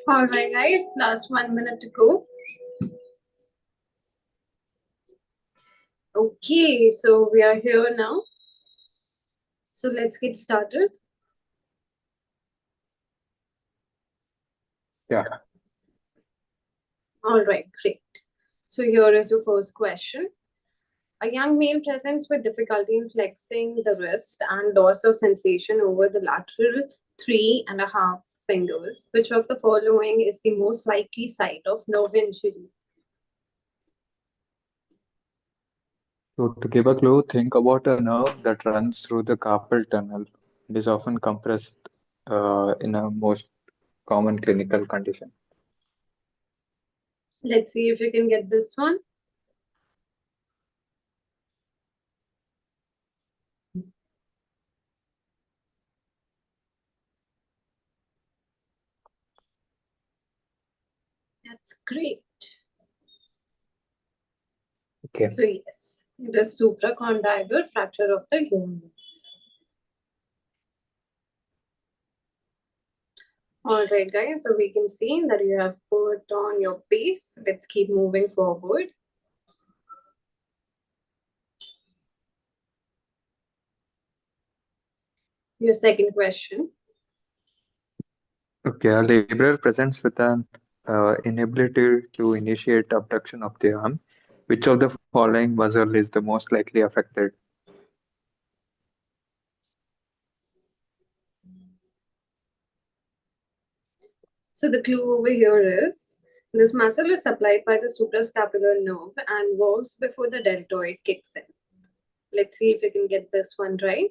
All right, guys, last 1 minute to go. Okay, so we are here now. So let's get started. Yeah. All right, great. So here is your first question. A young male presents with difficulty in flexing the wrist and loss of sensation over the lateral 3.5 fingers. Which of the following is the most likely site of nerve injury? So to give a clue, think about a nerve that runs through the carpal tunnel. It is often compressed in a most common clinical condition. Let's see if you can get this one. That's great. Okay. So yes, it is supracondylar fracture of the humerus. All right, guys. So we can see that you have put on your pace. Let's keep moving forward. Your second question. Okay, a laborer presents with an inability to initiate abduction of the arm. Which of the following muscle is the most likely affected? So the clue over here is this muscle is supplied by the suprascapular nerve and works before the deltoid kicks in. Let's see if you can get this one right.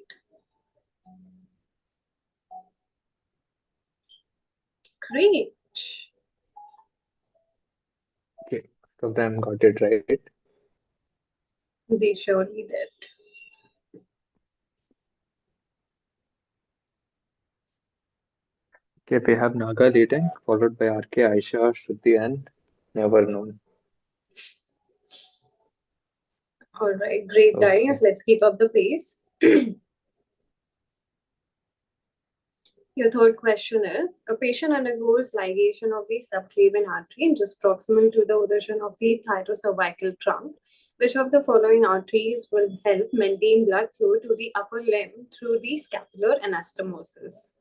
Great. Okay, most of them got it right. They surely did. Okay, we have Naga leading, followed by RK, Aisha, Shruti, and Never Known. All right, great Okay. guys. Let's keep up the pace. Your third question is, a patient undergoes ligation of the subclavian artery just proximal to the origin of the thyrocervical trunk. Which of the following arteries will help maintain blood flow to the upper limb through the scapular anastomosis?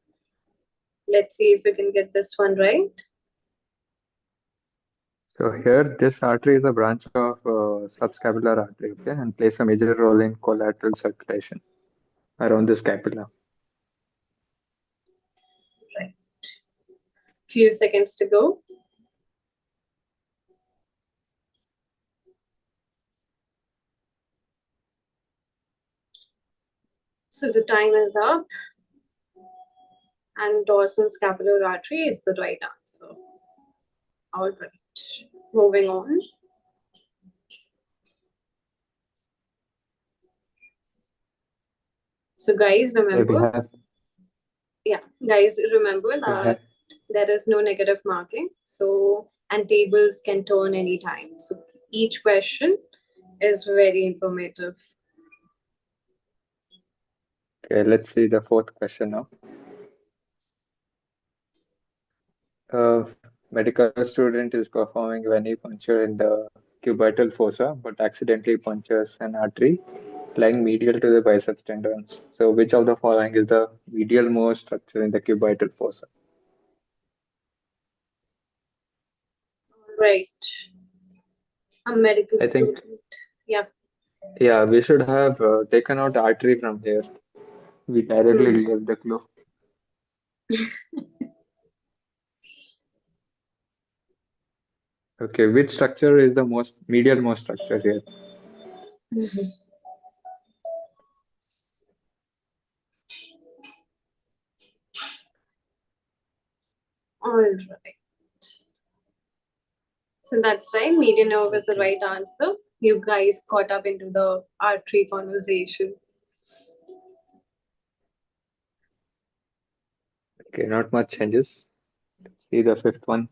Let's see if we can get this one right. So here, this artery is a branch of subscapular artery, okay, and plays a major role in collateral circulation around the scapula. Right. Few seconds to go. So the time is up, and dorsal scapular artery is the right answer. All right. Moving on. So guys, Okay, remember, we that have there is no negative marking. So, and tables can turn anytime. So each question is very informative. okay. Let's see the fourth question now. A medical student is performing venipuncture in the cubital fossa, but accidentally punctures an artery lying medial to the biceps tendon. So, which of the following is the medial most structure in the cubital fossa? Right. A medical I think, student. Yeah. yeah, we should have taken out artery from here. We Hmm. directly gave the clue. Okay, which structure is the most medial most structure here? All right. So that's right. Median nerve is the Okay, right answer. You guys caught up into the artery conversation. okay, not much changes. See the fifth one.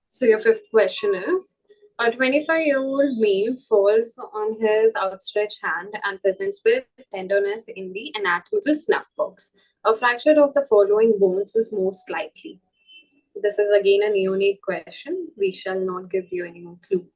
So your fifth question is, a 25-year-old male falls on his outstretched hand and presents with tenderness in the anatomical snuff box. A fracture of the following bones is most likely. This is again a unique question. We shall not give you any more clue.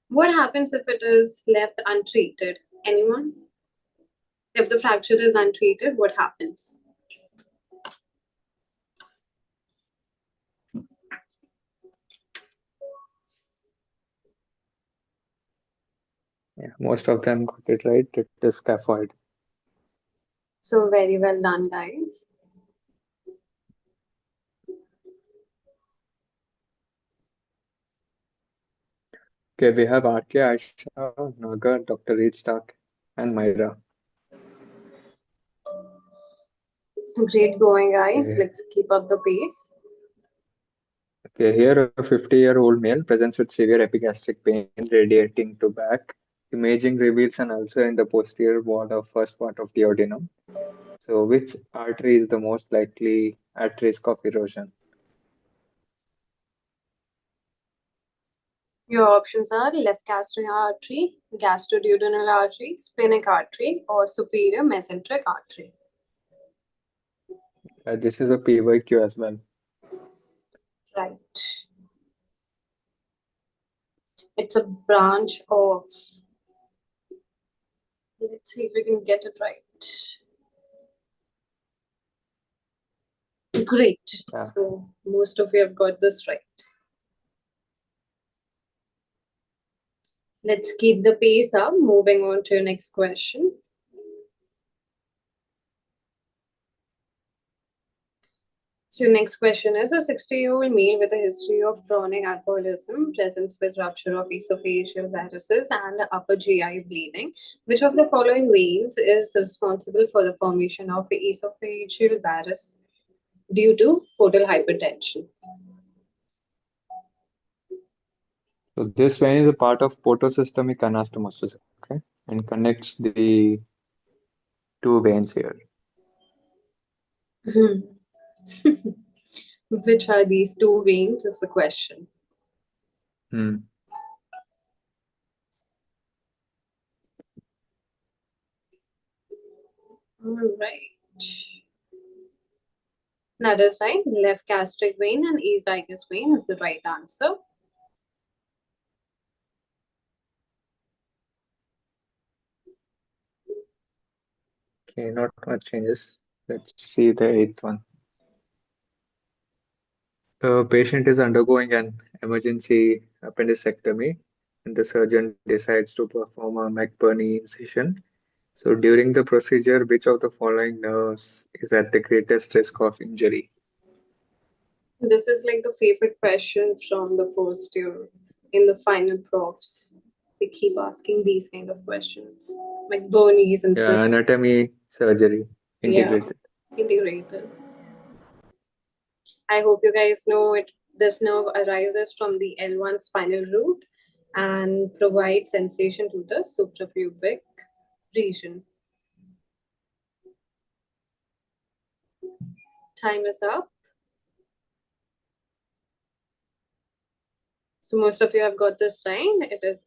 What happens if it is left untreated? Anyone? If the fracture is untreated, what happens? Yeah, most of them got it right. It is scaphoid. So very well done, guys. Okay, we have RK, Aisha, Naga, Dr. Reed Stark, and Myra. Great going, guys. Okay. Let's keep up the pace. Okay, here a 50-year-old male presents with severe epigastric pain radiating to back. Imaging reveals an ulcer in the posterior wall of first part of the duodenum. So, which artery is the most likely at risk of erosion? Your options are left gastric artery, gastroduodenal artery, splenic artery, or superior mesenteric artery. This is a PYQ as well. Right. It's a branch of. Let's see if we can get it right. Great. Yeah. So most of you have got this right. Let's keep the pace up. Moving on to your next question. So your next question is a 60-year-old male with a history of chronic alcoholism presents with rupture of esophageal varices and upper GI bleeding. Which of the following veins is responsible for the formation of esophageal varices due to portal hypertension? So this vein is a part of portosystemic anastomosis, okay, and connects the two veins here. Which are these two veins is the question. Hmm. All right. That is right. Left gastric vein and esophagus vein is the right answer. Okay, not much changes. Let's see the eighth one. The patient is undergoing an emergency appendectomy, and the surgeon decides to perform a McBurney incision. So during the procedure, which of the following nerves is at the greatest risk of injury? This is like the favorite question from the first year in the final profs. They keep asking these kind of questions, like Bernie's and Yeah, stuff. anatomy, surgery, Yeah, integrated. integrated. I hope you guys know it. This nerve arises from the L1 spinal root and provides sensation to the suprapubic region. Time is up. So most of you have got this right. It is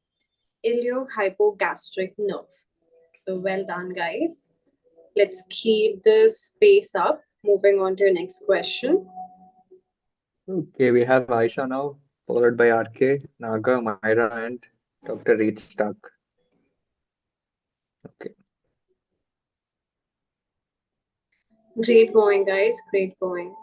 iliohypogastric nerve. So well done, guys. Let's keep this pace up. Moving on to your next question. Okay, we have Aisha now, followed by RK, Naga, Myra, and Dr. Reed Stark. Okay. Great going, guys. Great going.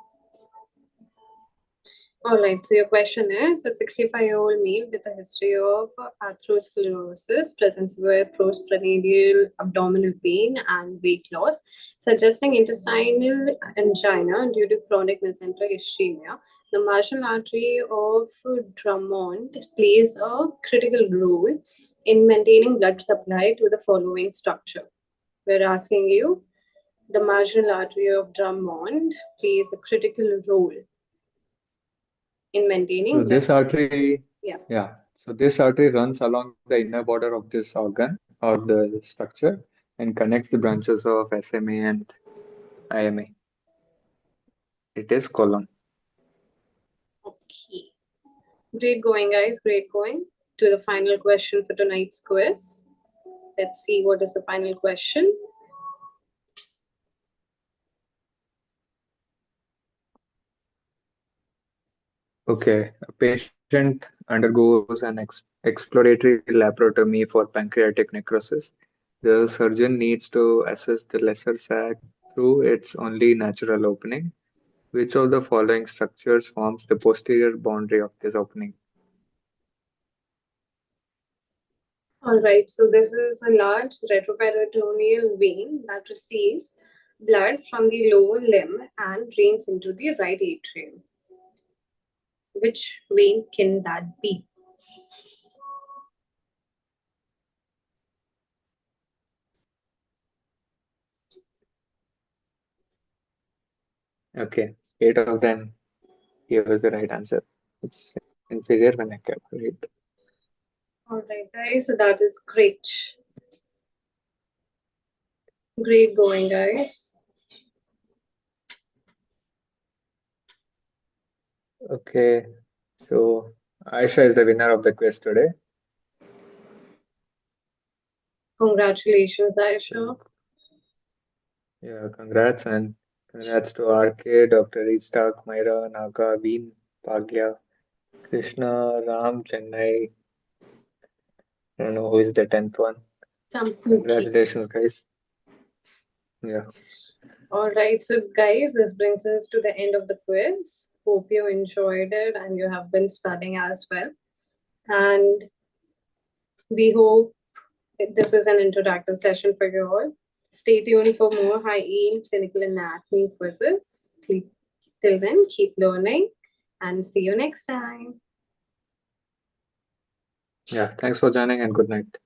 All right, so your question is a 65-year-old male with a history of atherosclerosis presents with postprandial abdominal pain and weight loss, suggesting intestinal angina due to chronic mesenteric ischemia. The marginal artery of Drummond plays a critical role in maintaining blood supply to the following structure. We're asking you, the marginal artery of Drummond plays a critical role in So maintaining blood this supply. artery, Yeah. yeah. So this artery runs along the inner border of this organ or the structure and connects the branches of SMA and IMA. It is colon. Okay. Great going, guys. Great going. To the final question for tonight's quiz. Let's see what is the final question. Okay, a patient undergoes an exploratory laparotomy for pancreatic necrosis. The surgeon needs to assess the lesser sac through its only natural opening. Which of the following structures forms the posterior boundary of this opening? All right. So this is a large retroperitoneal vein that receives blood from the lower limb and drains into the right atrium. Which vein can that be? Okay, 8 of them gave us the right answer. It's inferior when I kept right. All right, guys. So that is great. Great going, guys. Okay, so Aisha is the winner of the quiz today. Congratulations, Aisha. So, yeah, congrats and congrats to RK, Dr. Istak, Myra, Naga, Veen, Bhagya, Krishna, Ram, Chennai. I don't know who is the 10th one. Some pookie. Congratulations, guys. Yeah. All right, so guys, this brings us to the end of the quiz. Hope you enjoyed it and you have been studying as well. And we hope this is an interactive session for you all. Stay tuned for more high yield clinical anatomy quizzes. Till then, keep learning and see you next time. Yeah. Thanks for joining and good night.